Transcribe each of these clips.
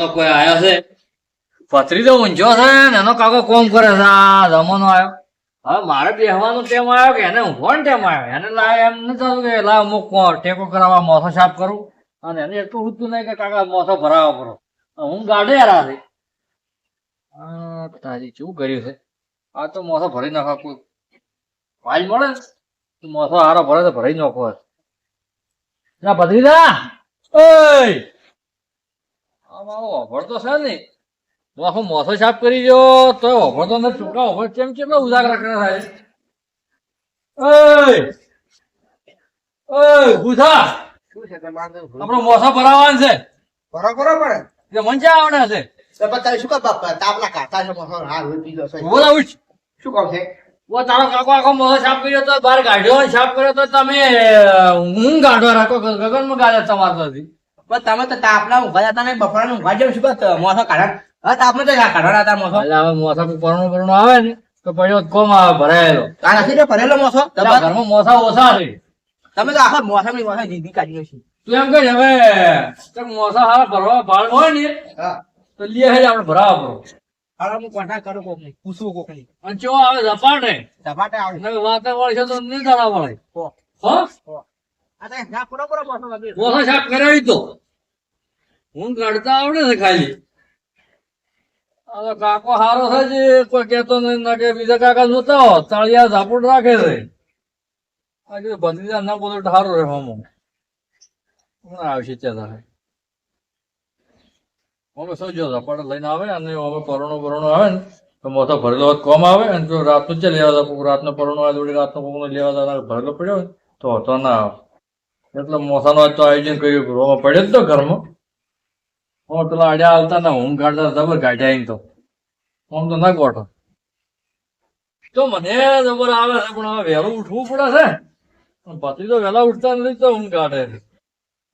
કોઈ આયો છે પથરી તો ઊંચો છે ને એનો કાકો કોમ કરે છે આ જમાનો આવ્યો હવે મારે બેહવાનો ટેમ આવ્યો કે એને ઊંઘવાનો ટેમ આવ્યો એને લાય એમ નથી થતું કે લાવ અમુક ટેકો કરાવવા મોથો સાફ કરું અને એને એટલું ઉઠતું નહીં કે કાકા મોથો ભરાવો કરો હું ગાડે યાર તારી શું કર્યું છે આ તો મોથો ભરી નાખો કોઈ વાજ મળે ને મોથો હારો ભરે તો ભરી નાખો ના ભત્રીજા ઓય મારો ઓભર તો છે ને આખો મોથો સાફ કરી દો તો ઓભર તો નથી ટૂંકા ઓભર કેમ કેટલો ઉજાગરા કરે થાય ઓય ઓય ભૂથા શું છે તમારે આપણો મોથો ભરાવાનો છે બરોબર પડે એટલે મંજા આવડે છે તો બતાવી શું કામ બાપા તાપલા કાઢતા છે મોસો હા રોજ પીધો છે બોલા ઉઠ શું કામ છે ઓ તારો કાકો આખો મોથો સાફ કર્યો તો બહાર કાઢ્યો સાફ કર્યો તો તમે હું ગાઢવા રાખો ગગનમાં ગાળે તમારે તો પણ તમે તો તાપલા ઊંઘા જતા નહીં બફરાનું ઊંઘા જેમ શું કામ મોસો કાઢા હા તાપમાં તો કાઢવાના હતા મોસો એટલે હવે મોથા પરણું આવે ને તો પડ્યો કોમ આવે ભરાયેલો આ નથી ને ભરેલો મોસો ઘરમાં મોથા ઓછા છે તમે તો આખા મોસાની મોસા જીધી કાઢી છે તું એમ કહે હવે મોસા હારા ભરવા ભાળ હોય ને હા તો લે હે આપણે ભરાવા પડો હવે હું કોન્ટ્રાક્ટ કરું કોક નહીં પૂછવું કોક નહીં અને ચો આવે ઝપાટે ઝપાટે આવે વાતાવરણ છે તો નહીં દાડા પડે હો હો આ તો ના પૂરો પૂરો મોસો લાગે મોસા સાફ કરાવી તો હું કાઢતા આવડે છે ખાલી હવે કાકો હારો છે જે કોઈ કેતો નહીં ના કે બીજા કાકા જોતા હો તાળિયા ઝાપટ રાખે છે આજે ભત્રીજા ના બોલો હારો રહે હમો આવશે ત્યાં હવે સૌજો ઝપાટ લઈને આવે અને હવે પરોણો આવે ને તો મોટો ભરેલો કોમ આવે અને જો રાતનું જ લેવા જતા રાતનો પરોણો આવે જોડે રાતનો કોમનો લેવા જતા ભરેલો પડ્યો ને તો હતો ના આવે એટલે મોસાનો તો આયોજન કર્યું ગૃહમાં પડ્યો જ તો ઘરમાં હું પેલા આડ્યા આવતા ના હું કાઢતા જબર કાઢ્યા એમ તો આમ તો ના ગોઠો તો મને જબર આવે છે પણ હવે વહેલું ઉઠવું પડે છે પતિ તો વહેલા ઉઠતા નથી તો ઊંઘ કાઢે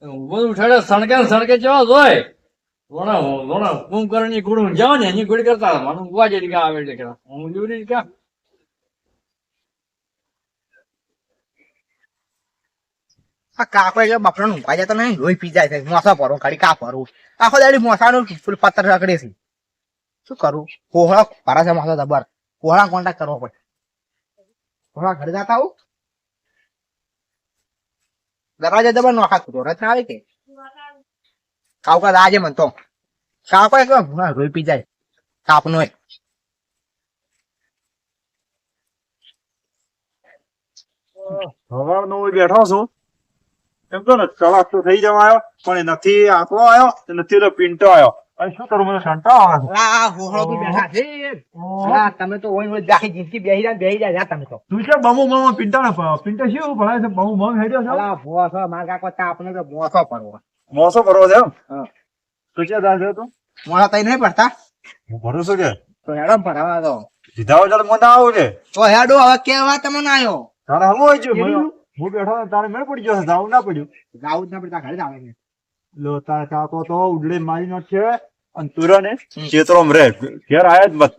ઊંઘ ઉઠાડે સણકે જેવા જોય રોણા કુંભકર્ણની ગુણ જાવ ને એની ગુડ કરતા મને ઊંઘવા જઈ ગયા આવે એટલે હું જોઈ ક્યાં આ કાકો એટલે બફરાનું ઊંઘા જતા નહીં લોહી પી જાય છે મોસા ભરો ખાલી કા ભરવું આખો દાડી મોસાનું પત્તર રખડે છે શું કરું કોહળા ભરા છે મોસા જબર કોહળા કોન્ટેક્ટ કરવો પડે કોહળા ઘરે જતા આવું દરવાજા જબર નોખા કૂતો રચ ના આવે કે કાવકા આજે મન તો કાવકા એક રોઈ પી જાય તાપનો સવારનો હું બેઠો છું એમ તો ને કલાક તો થઈ જવા આવ્યો પણ નથી આંકડો આવ્યો નથી તો પિન્ટો આવ્યો અને શું કરું મને કંટાળો આવે છે આ હોહળો બી બેઠા છે હા તમે તો ઓય ઓય આખી જિંદગી બેહી જાય તમે તો તું છે બમુ બમુ પિન્ટો ને પિન્ટો શું ભણાય છે બમુ બમ હેડ્યો છે અલા બોસો માર કાકો તાપને તો બોસો પડવો મોસો કરવો છે એમ હા તું ક્યાં જાય છે તું મોડા તઈ નહીં પડતા હું ભરું છું કે તો હેડમ ભરાવા દો સીધા વગર મને આવું છે તો હેડો હવે કેવા તમને આવ્યો તારે હમ હોય છે હું બેઠો તારે મેળ પડી ગયો જાવું ના પડ્યું જાવું જ ના પડતા ઘરે જ આવે છે લો તારે કાકો તો ઉડડે મારી નો છે અને તુરા ને ચેતરોમ રે ઘેર આયા જ મત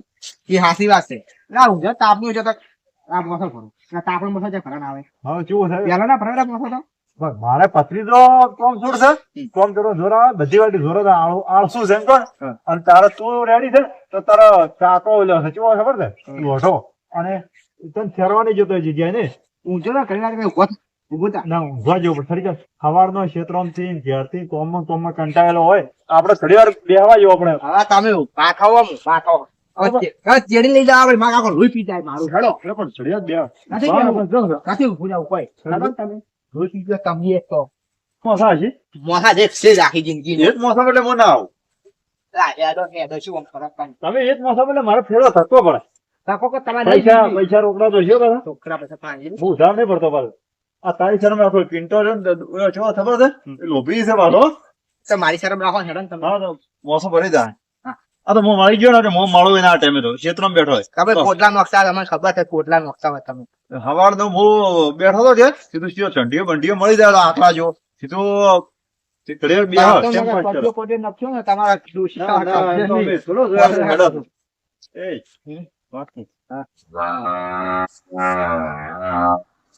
એ હાસી વાત છે ના હું જો તાપનું છે તો આ મોસો ભરું ના તાપનો મોસો જે ભરણ આવે હવે કેવું છે પેલા ના ભરેલા મોસો તો મારે પથરી તો કોમ જોર છે કોમ જોરો જોર આવે બધી વાળી જોર આળસું છે એમ કોણ અને તારે તું રેડી છે તો તારો કાકો ઓલો છે કેવો ખબર છે લોઢો અને તને ફેરવાની જતો જગ્યાએ ને ઊંચો ના કરી નાખે ઉભો ઉભો થા ના ઊંઘવા જેવું પડે ખરી સવારનો ક્ષેત્રોમથી ઘેરથી કોમમાં કંટાળેલો હોય આપણે થોડી વાર બેહવા જેવો આપણે હવે તમે પાથાવો પાથો ચેડી લઈ જાવ મારા કાકો લોહી પી જાય મારું હેડો પણ થોડી વાર બેહ નથી ઉભું જાવ કોઈ તમે લોહી પી ગયો તમે એક તો મોસા છે મોસા જે છે આખી જિંદગી એક મોસમ એટલે મને આવું હેડો શું આમ ફરક પાડે તમે એક મોસમ એટલે મારે ફેરવા થતો પડે કાકો કે તમારે પૈસા રોકડા તો છે બધા છોકરા પૈસા પાણી બહુ ઉધાર નહીં પડતો પાછો આ તારી શરમ રાખો પિન્ટો છે ને છો ખબર છે એ લોભી છે પાછો તો મારી શરમ રાખો હેડો ને તમે હા તો મોસો ભરી જાય આ તો હું મળી ગયો ને હું મળું એના ટાઈમે તો ક્ષેત્રમાં બેઠો હોય તમે કોટલા નોખતા તમને ખબર છે કોટલા નોખતા હોય તમે સવાર તો હું બેઠો તો છે સીધું સીધો ઠંડીઓ બંડીઓ મળી જાય આટલા જો સીધું ઘડિયાળ બે નખ્યો ને તમારા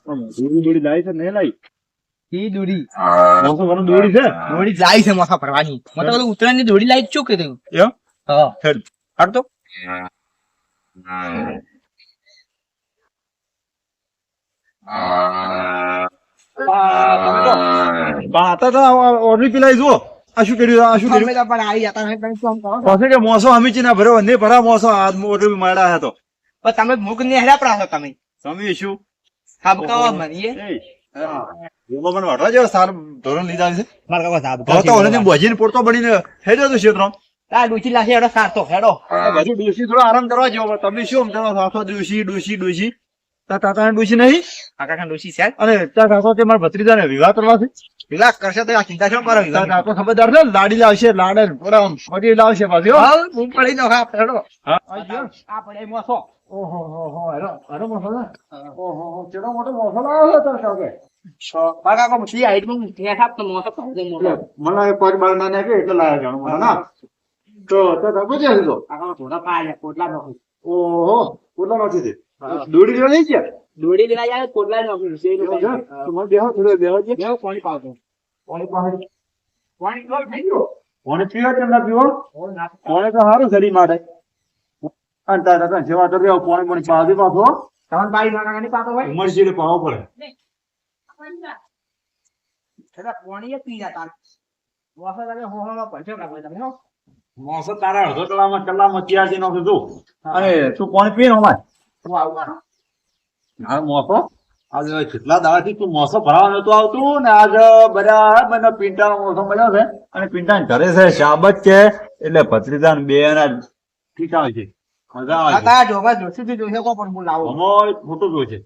દૂરી લાવી છે નહીં લાવી ઈ દોરી મોસો ભરવાનું દોડી છે દોરી લાવી છે મોસા ભરવાની મને તો પેલું ઉત્તરાયણની દોરી લાવી જ શું કીધું એમ હા હેડ હાડ તો ઓર્ડર પેલા જુઓ આ શું કર્યું આ શું કર્યું અમે તો પણ આવી જતા નહીં તમે શું કરો છો? પાસે કે મોસો હમીચી ના ભર્યો ને ભરા મોસો આ ઓર્ડર માર્યા હતો પણ તમે મુખ ને હેડા પડાશો તમે તમે શું ખાબકાવા મરીએ એમાં મને વાટવા જેવો સારું ધોરણ લીધા છે મારા કાકા સાહેબ તો ઓલે બોજીને પોરતો બનીને હેડ્યો તો ક્ષેત્રો આ ડૂચી લાશે હેડો સારતો હેડો બાજુ ડોશી થોડો આરામ કરવા જેવો પણ તમે શું સમજાવો છો? આખો ડોશી તાર કાકા ડોશી નહીં કાકા ખાન ડૂચી છે અને તાર કાકો તે મારા ભત્રીજાને વિવાહ કરવા છે વિલાસ કરશે તો આ ચિંતા શું કરો તાર વિલાસ કાકો ખબરદાર છે લાડી લાવશે લાડે પૂરા મટી લાવશે પાછી હો. હા હું પડી નો હા હેડો હા આ પડે મોસો ઓહો હો હો અરે મોસો ને ઓહો હો કેડો મોટો મોસો લાવ્યો છે તાર કાકે મારા કાકા મુસી હાઈટ માં મુઠી સાહેબ તો મોસો પાડે મોસો મને પરિવાર ના ને કે એટલે લાવ્યો જાણું મને ના તો કાકો જે હતો કાકા થોડા પાડે કોટલા નો ઓહો કેટલા નથી તે દોડી લેવા નહીં ગયા દોડી લેવા જાય કોટલા નો છે તમારે બેહો થોડો બેહો છે બેવ પાણી પાવતો પાણી પાણી પાણી તો થઈ ગયો પાણી પીવો કેમ ના પીવો પાણી તો સારું શરીર માટે અને તારા કાકા જેવા તો બેહો પાણી પાવી પાછો તમન બાઈ ના કાકા ની પાતો હોય ઉમર છે પાવો પડે છેડા પાણી એ પી જતા મોસો તમે હોહળો પડશે કાકા તમે હો મોસો તારા અડધો કલામાં ત્યાંથી નો કીધું અને તું પાણી પી અમાર હું આવું હા મોસો આજે કેટલા દાડાથી તું મોસો ભરાવા નતું આવતું ને આજ બધા મને પિંટાનો મોસો મળ્યો છે અને પિંટા ઘરે છે શાબત છે એટલે ભત્રીજા બે ના ઠીક આવે છે મજા આવે છે કાકા જોવા જોસી જોશે કો પણ હું લાવો અમોય ફોટો જોયો છે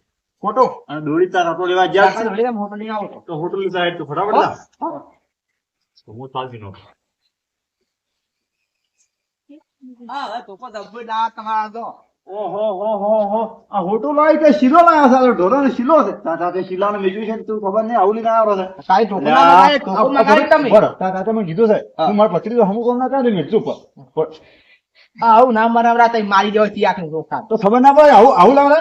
ફોટો અને દોડી તાર આટો લેવા ગયા છે કાકા લઈને મોટો લઈને આવો તો હોટલ સાઈડ તો ફટાફટ જા તો હું ચાલતી નો હા હવે તો પણ દબ્બુ દા તમારા તો ઓહો હો હો હો આ હોટલ લાવી કે શીલો લાવ્યા છે ઢોરો ને શીલો છે તાતા શીલાને બીજું છે તું ખબર નહીં આવલી ના આવ્યો છે કાઈ ઢોકો ના મગાય ઢોકો મગાય તમે તાતા તમે કીધું છે તું મારા પત્રી તો હમું કોમ ના કરે મિર્ચું પર હા આવું ના મરાવરા તઈ મારી દેવો તિયાક નું ચોખા તો ખબર ના પડે આવું લાવે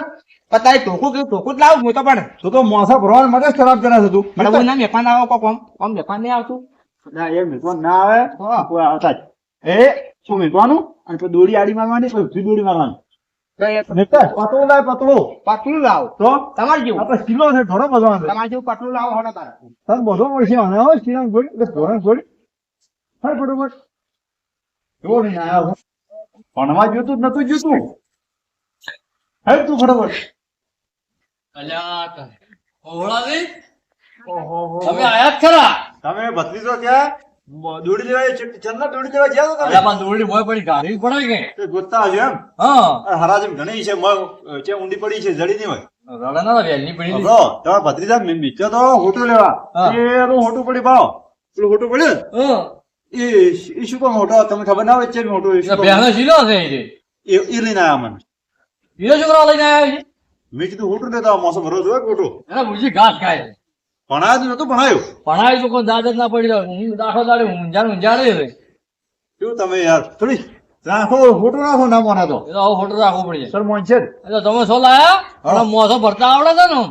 પતાય ઢોકો કે ઢોકો જ લાવું હું તો પણ તો મોસા ભરવા માટે જ ખરાબ કરે છે તું મને હું ના મેપાન આવો કો કોમ મેપાન નહીં આવતું ના એ મીઠવાનું ના આવે કોઈ આવતા જ એ શું મીઠવાનું અને પછી દોડી આડી મારવાની પછી દોડી મારવાની પતળું લાવે પતળું પતલું લાવો તો તમારે જેવું આપણે કિલો છે થોડો બધો આવે તમારે જેવું પતલું લાવો હોડો તારા તને બધો મળશે અને હો શ્રીરામ ગોળી એટલે ધોરણ ગોળી હા ફટોફટ એવો નહીં આવ્યો ભણવા જોતું જ નતું જોતું હે તું ફટોફટ અલ્યા ઓહળાજી ઓહો તમે આયા જ ખરા તમે ભત્રીજો ત્યાં દોડી લેવા ચંદના દોડી લેવા ગયા તો અલ્યા પણ દોરડી મોય પડી ગાડી પડે કે તમે ગોતતા હશે એમ હા હરાજ ઘણી છે છે ઊંડી પડી છે જડી નહીં હોય રડા ના વેલની પડી હબળો તમારા ભત્રીજા બીજો તો હોટું લેવા એનું હોટું પડી ભાવ પેલું હોટું પડ્યું હા એ શું પણ હોટો તમને ખબર ના હોય છે હોટો બેહનો શીલો છે એ લઈને આવ્યા મને બીજો છોકરા લઈને આવ્યા છે મેં કીધું હોટું લેતા મોસમ ભરો જોઈએ હોટું એના બુજી ઘાસ ખાય છે ભણાયું નતું ભણાયું ભણાય તો કોઈ દાદ જ ના પડી રહ્યો હું દાખલો દાડે ઊંઝાડે છે શું તમે યાર થોડી રાખો હોટું રાખો ના મોના તો એ તો આવો ફોટો રાખવો પડશે સર મોન છે એટલે તમે શું લાયા મોસો ભરતા આવડે છે ને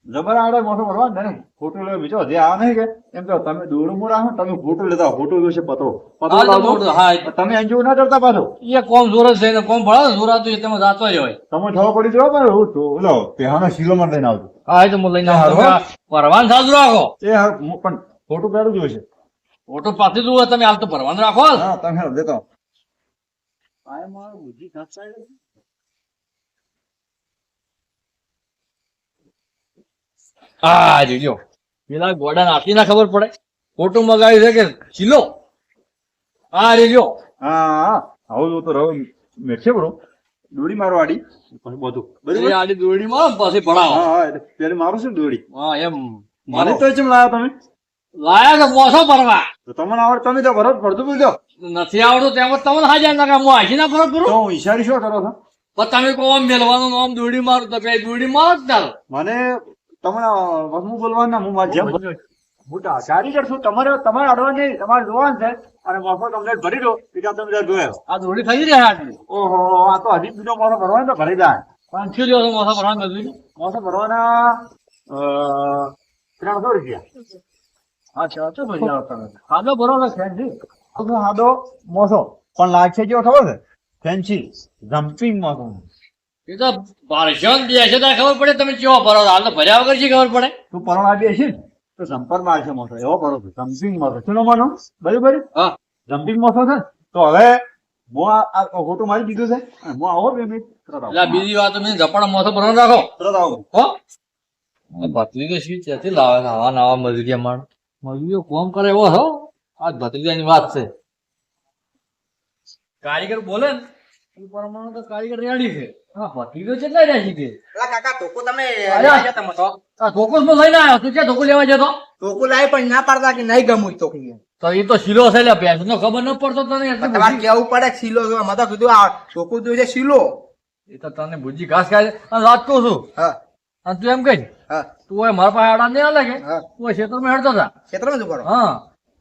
જબર આવડે મોસો ભરવા ને ફોટો લેવા બીજો હજી આ નહીં કે એમ તો તમે દોડું રાખો તમે ફોટો લેતા ફોટો જોશે પતળો હા, તો મોટો, હા, એ તો. તમે એન્જોય ના કરતા પાછો એ કોમ જોર જ છે ને કોમ ભળે જોરા તો તમે જાતો જ હોય તમે ખબર પડી જવા પણ હું તો ઓલો પેહાનો શીલો માં લઈને આવજો હા એ તો હું લઈને આવું તમે ભરવાન સાજુ રાખો એ હા પણ ફોટો પહેલું જોઈશે ફોટો પાછી જુઓ તમે હાલ તો ભરવાનું રાખો હા તમે દેતો હા જોજો પેલા ગોડા નાખી ના ખબર પડે ફોટો મગાવ્યું છે કે ચીલો હા રેજો હા આવું તો રહો મેળશે બરો દોડી મારો આડી પછી બધું બરાબર આડી દોરડી માં પછી પડાવો હા હા એટલે પેલી મારું છે ને દોડી હા એમ મને તો ચમ લાયા તમે લાયા તો મોસો ભરવા તો તમને આવડે તમે તો ભરત પડતું બોલજો નથી આવડતું તેમ જ તમને હાજર ના કામ હું હાજી ના ફરક તો પૂરું હું ઈશારી શું કરો છો પણ તમે કહો આમ મેલવાનું નામ દોડી મારું તો પેલી દોડી મારો જ તારો મને તમને હું બોલવાનું ના હું મારી જેમ હું તો કારીગર છું તમારે અડવા નહીં તમારે જોવાનું છે અને મોફો તમને ભરી દો બીજા તમે ત્યાં જોયા આ દોડી થઈ રહ્યા આટલી ઓહો આ તો હજી બીજો મોસો ભરવાનો તો ભરી જાય પાંચસો દિવસ મોસો ભરવાનું બધું મોસો ભરવાના 300 રૂપિયા. હા ચાલો ભાઈ આવતા ખાધો બરોબર ફેન્સી સાદો મોસો પણ લાગશે કેવો ખબર છે ફેન્સી જમ્પિંગ મોસો. એ તો પાર્શન બેસે તો ખબર પડે તમે કેવો ભરો હાલ તો ભર્યા વગર શી ખબર પડે તું પરોણા બેસી ને તો સંપર્ક મારશે મોસો એવો કરો છો જમ્પિંગ મોસો શું માનો બરાબર હા જમ્પિંગ મોસો છે ને? તો હવે હું આ ખોટું મારી દીધું છે અને હું આવો 2 મિનિટ તરત આવું. એટલે આ બીજી વાત મેં ઝપાડા મોથો ભરવા રાખો તરત આવું. હો ભત્રીજો શી ત્યાંથી લાવે છે આવા નવા મજૂરિયા માણ મજૂરીઓ કોમ કરે એવો હો આ ભત્રીજાની વાત છે કારીગર બોલે ને એ પ્રમાણે તો કારીગર રેડી છે હા ભત્રીજો કેટલા રહ્યા છે પેલા કાકા ધોકો તમે અરે. લેવા જતા મતો. આ ધોકો જ લઈને આવ્યો તું ક્યાં ધોકો લેવા જતો ધોકો લાવી પણ ના પાડતા કે નહીં ગમું તો કહીએ. તો એ તો શીલો છે લે ભેંસ નો ખબર ન પડતો તને એટલી તમારે બુદ્ધિ. કેવું પડે કે શીલો જો અમે તો કીધું આ ધોકો જોઈ છે શીલો. એ તો તને ભૂજી ઘાસ ખાય છે. અને વાત કહું છું હા અને તું એમ કઈ હા તું હોય મારા પાસે આડા નહીં લાગે હા તું હોય ખેતરમાં હેડતો હતા ક્ષેત્રમાં જ ઉભો રહો. હા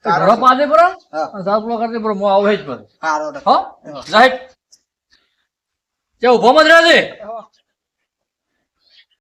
સારું. ઘરો પાસે પર હા. અને સાફ કરતી પર હું આવું જ પર સારો તો. હા રાઈટ કે ઉભો મત રહે છે હા.